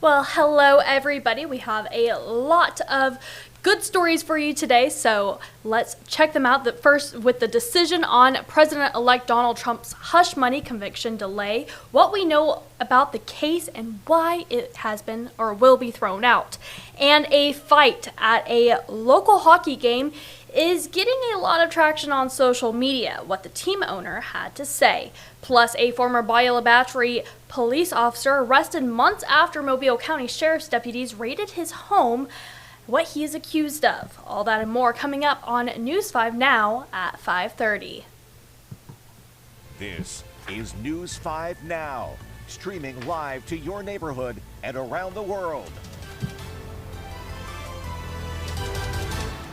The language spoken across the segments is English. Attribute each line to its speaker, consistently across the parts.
Speaker 1: Well, hello everybody. We have a lot of good stories for you today, so let's check them out. First, with the decision on President-elect Donald Trump's hush money conviction delay, what we know about the case and why it has been or will be thrown out. And a fight at a local hockey game is getting a lot of traction on social media, what the team owner had to say. Plus, a former Bayou Battery police officer arrested months after Mobile County Sheriff's deputies raided his home, what he is accused of. All that and more coming up on News 5 Now at 5:30.
Speaker 2: This is News 5 Now, streaming live to your neighborhood and around the world.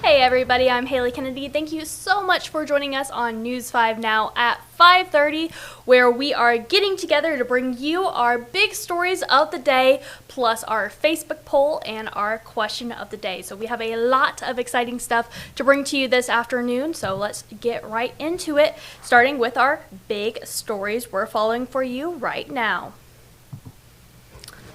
Speaker 1: Hey everybody, I'm Haley Kennedy. Thank you so much for joining us on News 5 Now at 5:30, where we are getting together to bring you our big stories of the day, plus our Facebook poll and our question of the day. So we have a lot of exciting stuff to bring to you this afternoon, so let's get right into it, starting with our big stories we're following for you right now.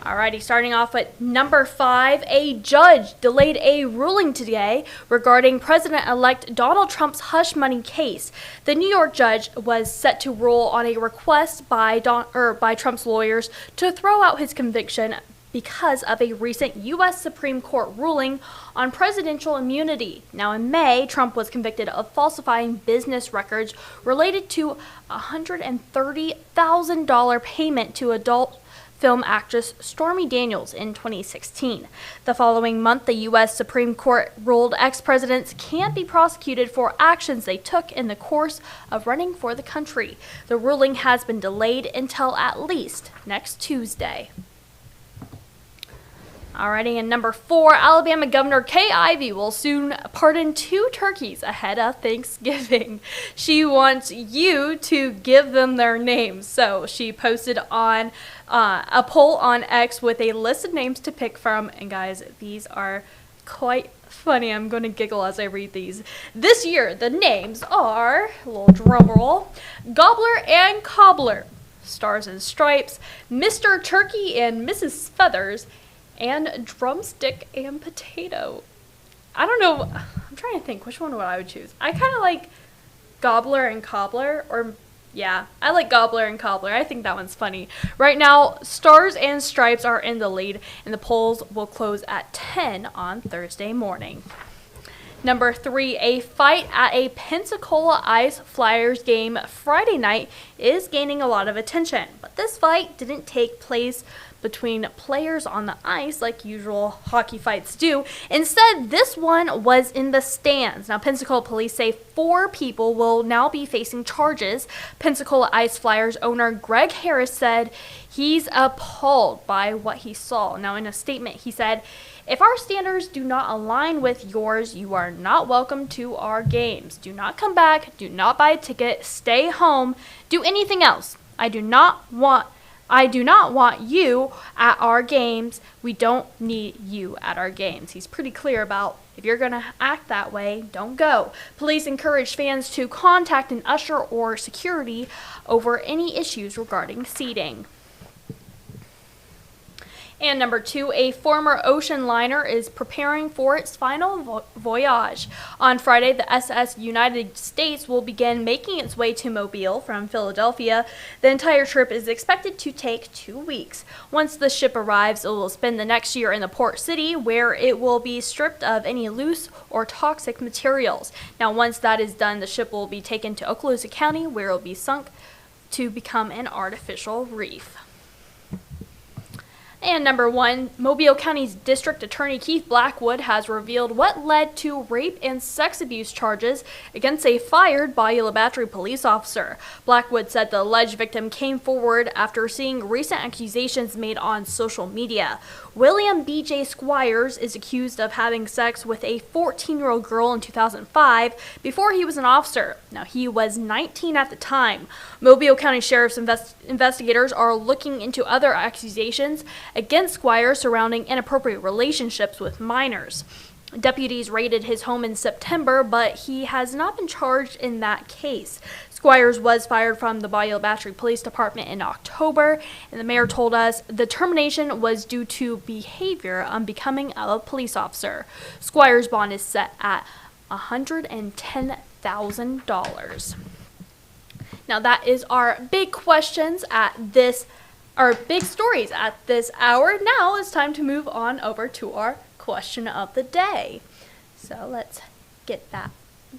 Speaker 1: Alrighty, starting off at number 5, a judge delayed a ruling today regarding President-elect Donald Trump's hush money case. The New York judge was set to rule on a request by Trump's lawyers to throw out his conviction because of a recent U.S. Supreme Court ruling on presidential immunity. Now, in May, Trump was convicted of falsifying business records related to a $130,000 payment to adult film actress Stormy Daniels in 2016. The following month, the U.S. Supreme Court ruled ex-presidents can't be prosecuted for actions they took in the course of running for the country. The ruling has been delayed until at least next Tuesday. Alrighty, and number 4, Alabama Governor Kay Ivey will soon pardon 2 turkeys ahead of Thanksgiving. She wants you to give them their names. So she posted on a poll on X with a list of names to pick from. And guys, these are quite funny. I'm going to giggle as I read these. This year, the names are, a little drum roll, Gobbler and Cobbler, Stars and Stripes, Mr. Turkey and Mrs. Feathers, and Drumstick and Potato. I don't know. I'm trying to think which one I would choose. I kind of like Gobbler and Cobbler, or yeah, I like Gobbler and Cobbler. I think that one's funny. Right now, Stars and Stripes are in the lead, and the polls will close at 10 on Thursday morning. Number 3, a fight at a Pensacola Ice Flyers game Friday night is gaining a lot of attention. But this fight didn't take place between players on the ice like usual hockey fights do. Instead, this one was in the stands. Now, Pensacola police say 4 people will now be facing charges. Pensacola Ice Flyers owner Greg Harris said he's appalled by what he saw. Now, in a statement, he said, "If our standards do not align with yours, you are not welcome to our games. Do not come back. Do not buy a ticket. Stay home. Do anything else. I do not want you at our games. We don't need you at our games." He's pretty clear about if you're going to act that way, don't go. Police encourage fans to contact an usher or security over any issues regarding seating. And number 2, a former ocean liner is preparing for its final voyage. On Friday, the SS United States will begin making its way to Mobile from Philadelphia. The entire trip is expected to take 2 weeks. Once the ship arrives, it will spend the next year in the port city, where it will be stripped of any loose or toxic materials. Now, once that is done, the ship will be taken to Okaloosa County, where it will be sunk to become an artificial reef. And number 1, Mobile County's District Attorney Keith Blackwood has revealed what led to rape and sex abuse charges against a fired Bayou Battery police officer. Blackwood said the alleged victim came forward after seeing recent accusations made on social media. William B.J. Squires is accused of having sex with a 14-year-old girl in 2005 before he was an officer. Now, he was 19 at the time. Mobile County Sheriff's investigators are looking into other accusations against Squires surrounding inappropriate relationships with minors. Deputies raided his home in September, but he has not been charged in that case. Squires was fired from the Bayou Battery Police Department in October, and the mayor told us the termination was due to behavior unbecoming of a police officer. Squires' bond is set at $110,000. Now that is our big questions at this, our big stories at this hour. Now it's time to move on over to our question of the day. So let's get that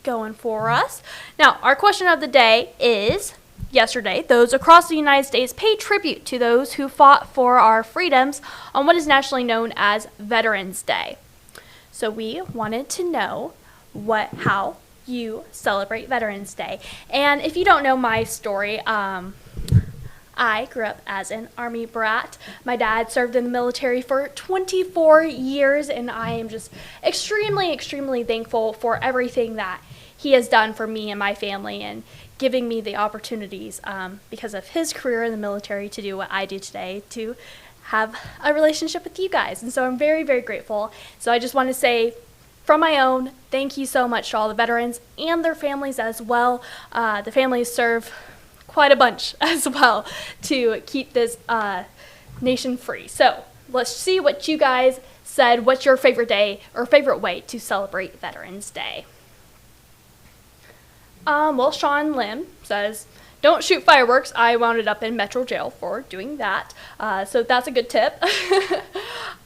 Speaker 1: going for us. Now, our question of the day is, yesterday, those across the United States paid tribute to those who fought for our freedoms on what is nationally known as Veterans Day. So we wanted to know how you celebrate Veterans Day. And if you don't know my story, I grew up as an Army brat. My dad served in the military for 24 years, and I am just extremely, extremely thankful for everything that he has done for me and my family and giving me the opportunities because of his career in the military to do what I do today, to have a relationship with you guys. And so I'm very, very grateful. So I just want to say, from my own, thank you so much to all the veterans and their families as well. The families serve quite a bunch as well to keep this nation free. So let's see what you guys said. What's your favorite day or favorite way to celebrate Veterans Day? Well, Sean Lim says, don't shoot fireworks. I wound up in Metro Jail for doing that. So that's a good tip.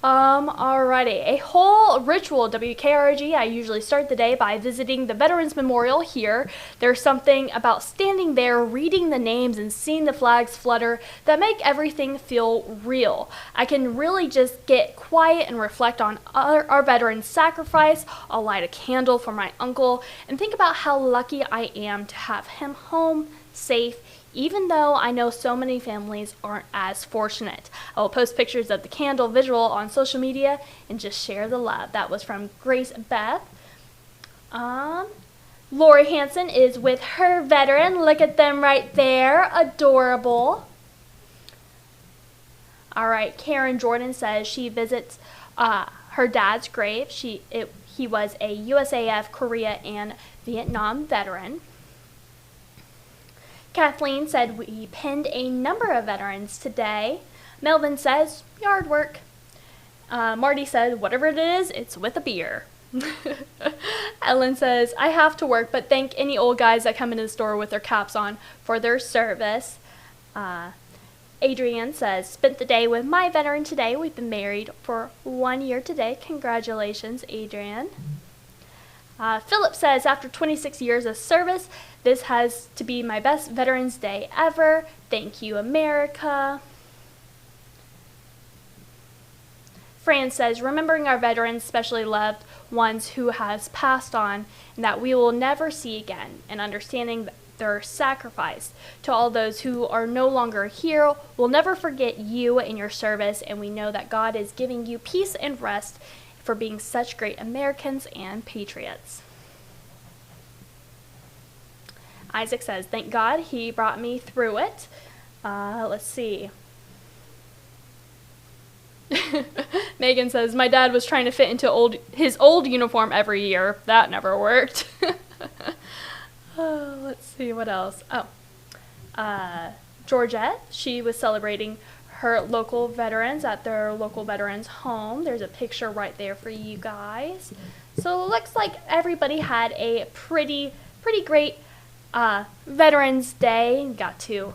Speaker 1: Alrighty. A whole ritual, WKRG. I usually start the day by visiting the Veterans Memorial here. There's something about standing there, reading the names, and seeing the flags flutter that make everything feel real. I can really just get quiet and reflect on our veterans' sacrifice. I'll light a candle for my uncle and think about how lucky I am to have him home, safe, even though I know so many families aren't as fortunate. I will post pictures of the candle visual on social media and just share the love. That was from Grace Beth. Lori Hansen is with her veteran. Look at them right there. Adorable. All right, Karen Jordan says she visits her dad's grave. He was a USAF, Korea, and Vietnam veteran. Kathleen said we pinned a number of veterans today. Melvin says yard work. Marty said whatever it is, it's with a beer. Ellen says I have to work, but thank any old guys that come into the store with their caps on for their service. Adrienne says spent the day with my veteran today. We've been married for 1 year today. Congratulations, Adrienne. Philip says after 26 years of service, this has to be my best Veterans Day ever. Thank you, America. Fran says, remembering our veterans, especially loved ones who has passed on and that we will never see again, and understanding their sacrifice to all those who are no longer here. We'll never forget you and your service, and we know that God is giving you peace and rest for being such great Americans and patriots. Isaac says, thank God he brought me through it. Let's see. Megan says, my dad was trying to fit into his old uniform every year. That never worked. Let's see, what else? Georgette, she was celebrating her local veterans at their local veterans home. There's a picture right there for you guys. So it looks like everybody had a pretty great Veterans Day. Got to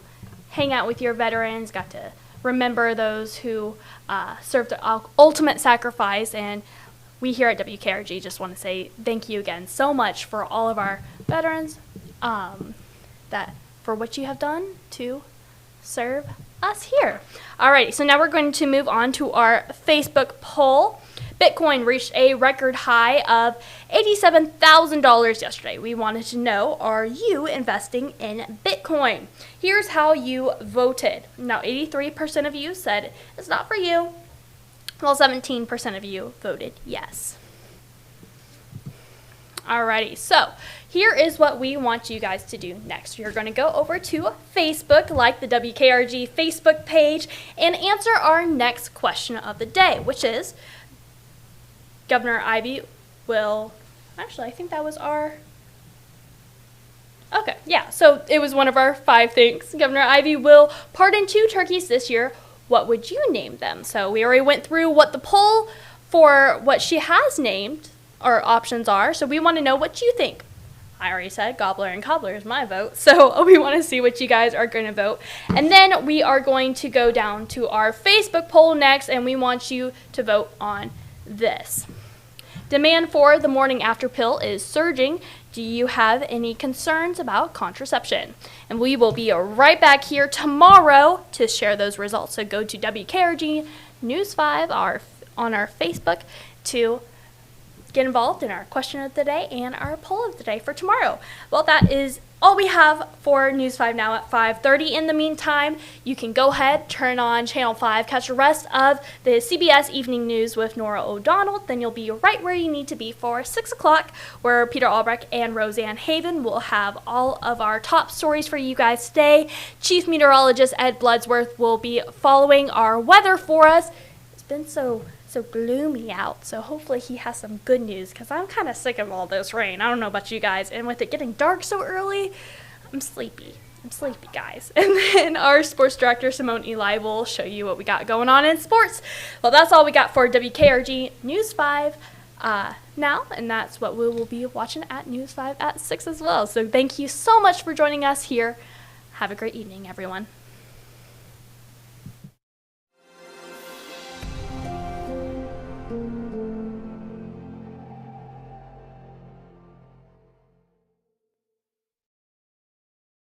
Speaker 1: hang out with your veterans, got to remember those who served the ultimate sacrifice, and we here at WKRG just want to say thank you again so much for all of our veterans, for what you have done to serve us here. Alrighty, so now we're going to move on to our Facebook poll. Bitcoin reached a record high of $87,000 yesterday. We wanted to know, are you investing in Bitcoin? Here's how you voted. Now, 83% of you said it's not for you, while 17% of you voted yes. Alrighty, so here is what we want you guys to do next. You're going to go over to Facebook, like the WKRG Facebook page, and answer our next question of the day, which is, Governor Ivey will, actually, I think that was our, okay, yeah, so it was one of our 5 things. Governor Ivey will pardon 2 turkeys this year. What would you name them? So we already went through what the poll for what she has named our options are, so we want to know what you think. I already said gobbler and cobbler is my vote, so we want to see what you guys are going to vote. And then we are going to go down to our Facebook poll next, and we want you to vote on this. Demand for the morning after pill is surging. Do you have any concerns about contraception? And we will be right back here tomorrow to share those results. So go to WKRG News 5 on our Facebook to get involved in our question of the day and our poll of the day for tomorrow. Well, that is all we have for News 5 now at 5:30. In the meantime, you can go ahead, turn on Channel 5, catch the rest of the CBS Evening News with Nora O'Donnell. Then you'll be right where you need to be for 6 o'clock, where Peter Albrecht and Roseanne Haven will have all of our top stories for you guys today. Chief Meteorologist Ed Bloodsworth will be following our weather for us. It's been so gloomy out, so hopefully he has some good news, because I'm kind of sick of all this rain. I don't know about you guys, and with it getting dark so early, I'm sleepy, guys. And then our sports director, Simone Eli, will show you what we got going on in sports. Well, that's all we got for WKRG News 5 now, and that's what we will be watching at News 5 at 6 as well. So thank you so much for joining us here. Have a great evening, everyone.